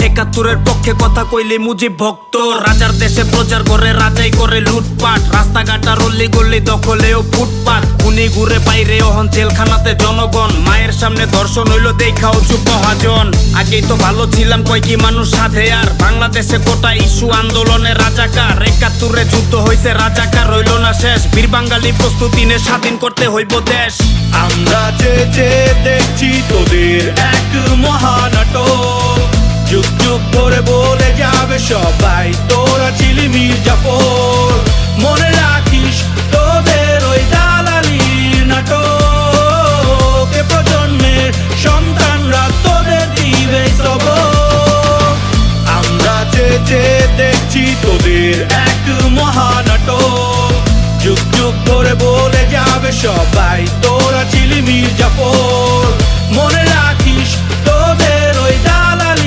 একাত্তরের পক্ষে কথা কইলে মুজিব ভক্ত। রাজার দেশে প্রচার করে রাজাই করে লুটপাট, রাস্তাঘাট আর অল্লি গল্লি দখলেও ফুটপাট। খুনি ঘুরে বাইরে ওহন জেলখানাতে জনগণ, মায়ের সামনে ধর্ষণ হইলো দেখাও চুপ মহাজন। আগেই তো ভালো ছিলাম কয় কি মানুষ সাথে আর, বাংলাদেশে কোটা ইস্যু আন্দোলনে রাজাকার। একাত্তরে যুদ্ধ হইছে রাজাকার হইল না শেষ, বীর বাঙালি প্রস্তুতি নে স্বাধীন করতে হইব দেশ। আমরা চেয়ে দেখছি তোদের এক মহানাটক, যুগ যুগ ধরে বলে যাবে সবাই তোরা ছিলি মির্জাফর। মনে রাখিস তোদের ওই দালালির নাটক, এ প্রজন্মের সন্তানরা তোদের দিবে সবক। আমরা চেয়ে দেখছি তোদের এক মহানাটক, যুগ যুগ ধরে বলে যাবে সবাই তোরা ছিলি মির্জাফর।